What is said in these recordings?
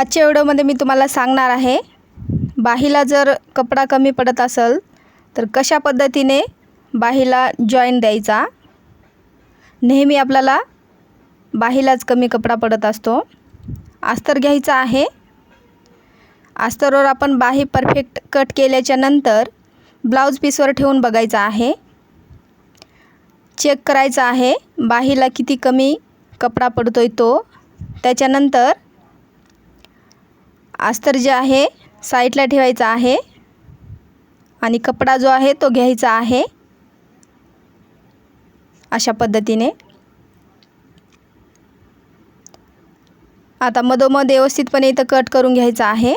आजच्या व्हिडिओमध्ये मी तुम्हाला सांगणार आहे, बाहीला जर कपडा कमी पडत असेल तर कशा पद्धतीने बाहीला जॉईंट द्यायचा। नेहमी आपल्याला बाहीलाच कमी कपडा पडत असतो। अस्तर घ्यायचा आहे। अस्तरवर आपण बाही परफेक्ट कट केल्याच्या नंतर ब्लाउज पीसवर ठेवून बघायचा आहे। चेक करायचा आहे बाहीला किती कमी कपडा पडतोय तो। त्याच्यानंतर अस्तर जे आहे साईडला ठेवायचा आहे आणि कपडा जो आहे तो घ्यायचा आहे अशा पद्धतीने। आता मधोमध व्यवस्थितपणे इथं कट करून घ्यायचा आहे।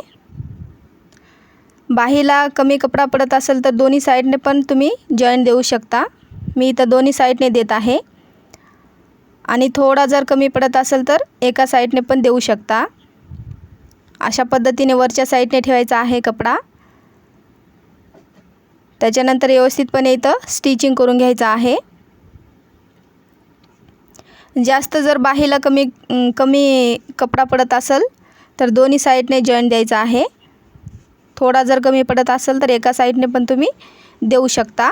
बाहीला कमी कपडा पडत असेल तर दोन्ही साइडने पण तुम्ही जॉईंट देऊ शकता। मी इथं दोन्ही साइडने देत आहे आणि थोडा जर कमी पडत असेल तर एका साइडने पण देऊ शकता। अशा पद्धतीने वरच्या साइडने ठेवायचा आहे कपडा। त्याच्यानंतर व्यवस्थितपणे इथं स्टिचिंग करून घ्यायचा आहे। जास्त जर बाहीला कमी कपडा पडत असेल तर दोन्ही साइडने जॉईंट द्यायचा आहे। थोडा जर कमी पडत असेल तर एका साइडने पण तुम्ही देऊ शकता।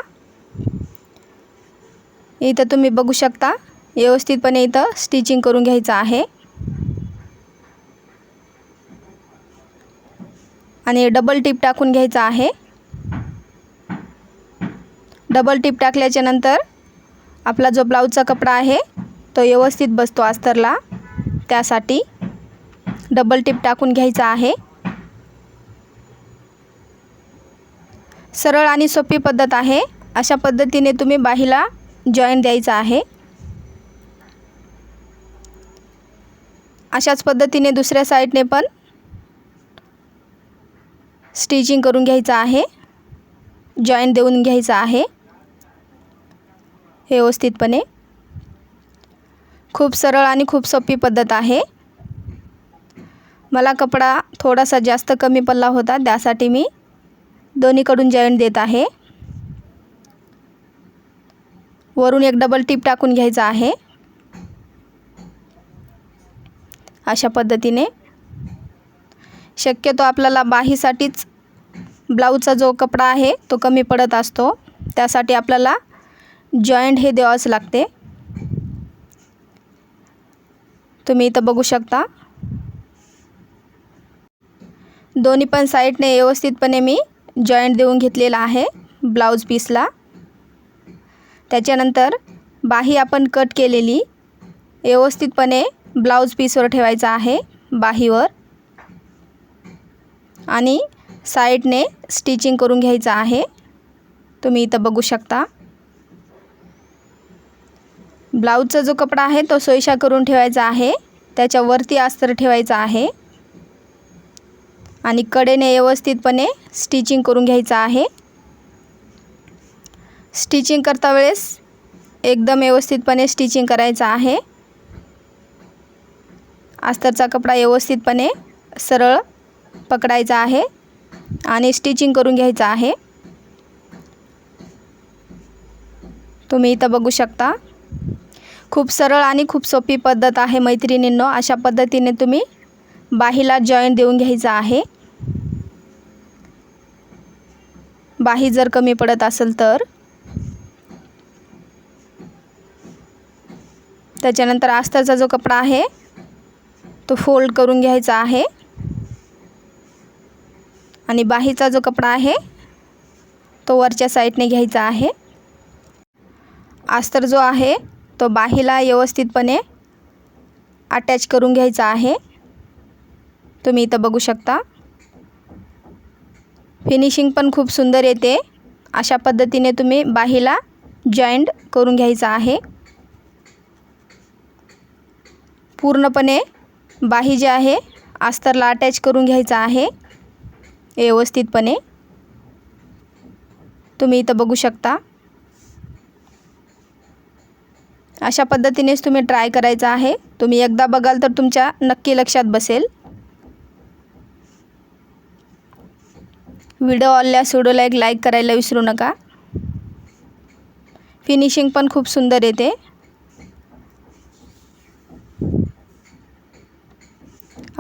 इथं तुम्ही बघू शकता व्यवस्थितपणे इथं स्टिचिंग करून घ्यायचं आहे आणि डबल टिप टाकून घ्यायचा आहे। डबल टिप टाकल्याच्या नंतर आपला जो ब्लाउजचा कपडा आहे तो व्यवस्थित बसतो अस्तरला, त्यासाठी डबल टिप टाकून घ्यायचा आहे। सरळ आणि सोपी पद्धत आहे। अशा पद्धतीने तुम्ही बाहीला जॉईंट द्यायचा आहे। अशाच पद्धतीने दुसऱ्या साइडने पण स्टिचिंग करून घ्यायचं आहे, जॉईंट देऊन घ्यायचं आहे व्यवस्थितपणे। खूप सरळ आणि खूप सोपी पद्धत आहे। मला कपडा थोडासा जास्त कमी पडला होता, त्यासाठी मी दोन्हीकडून जॉईंट देत आहे। वरून एक डबल टिप टाकून घ्यायचा आहे अशा पद्धतीने। शक्यतो आपल्याला बाहीसाठीच ब्लाउजचा जो कपडा आहे तो कमी पडत असतो, त्यासाठी आपल्याला जॉईंट हे द्यावंच लागते। तुम्ही इथं बघू शकता दोन्ही पण साइडने व्यवस्थितपणे मी जॉईंट देऊन घेतलेला आहे ब्लाउज पीसला। त्याच्यानंतर बाही आपण कट केलेली व्यवस्थितपणे ब्लाउज पीसवर ठेवायचा आहे बाहीवर आणि साइडने स्टिचिंग करून घ्यायचं आहे। तुम्ही इथं बघू शकता ब्लाउजचा जो कपडा आहे तो सोयीशा करून ठेवायचा आहे, त्याच्यावरती अस्तर ठेवायचा आहे आणि कडेने व्यवस्थितपणे स्टिचिंग करून घ्यायचं आहे। स्टिचिंग करता वेळेस एकदम व्यवस्थितपणे स्टिचिंग करायचं आहे। अस्तरचा कपडा व्यवस्थितपणे सरळ पकडायचा आहे आणि स्टिचिंग करून घ्यायचं आहे। तुम्ही इथं बघू शकता खूप सरळ आणि खूप सोपी पद्धत आहे मैत्रिणींनो। अशा पद्धतीने तुम्ही बाहीला जॉईंट देऊन घ्यायचा आहे। बाही जर कमी पडत असेल तर त्याच्यानंतर अस्तरचा जो कपडा आहे तो फोल्ड करून घ्यायचा आहे आणि बाहीचा जो कपडा आहे तो वरच्या साइडने घ्यायचा आहे। अस्तर जो आहे तो बाहीला व्यवस्थितपणे अटॅच करून घ्यायचा आहे। तुम्ही इथं बघू शकता फिनिशिंग पण खूप सुंदर येते। अशा पद्धतीने तुम्ही बाहीला जॉईंट करून घ्यायचा आहे। पूर्णपणे बाही जी आहे अस्तरला अटॅच करून घ्यायचा आहे व्यवस्थितपणे। तुम्ही इथं बघू शकता अशा पद्धतीनेच तुम्ही ट्राय करायचं आहे। तुम्ही एकदा बघाल तर तुमच्या नक्की लक्षात बसेल। व्हिडिओ आवडल्यास व्हिडिओला एक लाईक करायला विसरू नका। फिनिशिंग पण खूप सुंदर येते।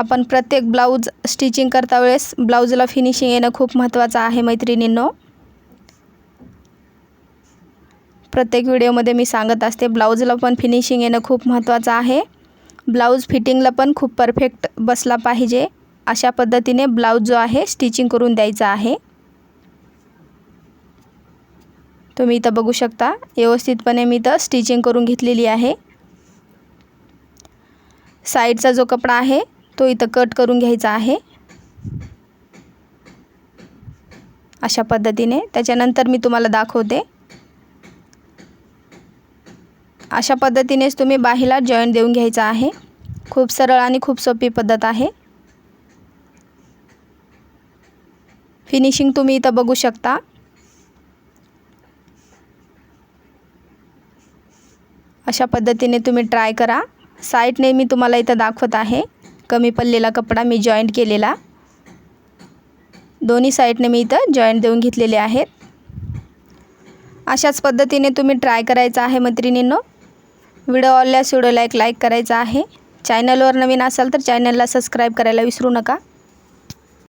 आपण प्रत्येक ब्लाऊज स्टिचिंग करता वेळेस ब्लाऊजला फिनिशिंग येणं खूप महत्त्वाचं आहे मैत्रिणींनो. प्रत्येक व्हिडिओमध्ये मी सांगत असते ब्लाऊजला पण फिनिशिंग येणं खूप महत्त्वाचं आहे. ब्लाऊज फिटिंगला पण खूप परफेक्ट बसला पाहिजे. अशा पद्धतीने ब्लाऊज जो आहे स्टिचिंग करून द्यायचा आहे. तुम्ही इथं बघू शकता व्यवस्थितपणे मी इथं स्टिचिंग करून घेतलेली आहे. साईडचा जो कपडा आहे तो इथं कट करून घ्यायचा आहे अशा पद्धतीने. त्याच्यानंतर मी तुम्हाला दाखवते. अशा पद्धतीनेच तुम्ही बाहीला जॉईंट देऊन घ्यायचा आहे. खूप सरळ आणि खूप सोपी पद्धत आहे. फिनिशिंग तुम्ही इथं बघू शकता. अशा पद्धतीने तुम्ही ट्राय करा. साईडने मी तुम्हाला इथं दाखवत आहे. कमी पल्लेला कपडा मी जॉईंट केलेला. दोन्ही साईडने मी इथं जॉईंट देऊन घेतलेले आहेत. अशाच पद्धतीने तुम्ही ट्राय करायचं आहे मैत्रिणींनो. व्हिडिओ आवडल्यास व्हिडिओला एक लाईक करायचा आहे. चॅनलवर नवीन असाल तर चॅनलला सबस्क्राईब करायला विसरू नका.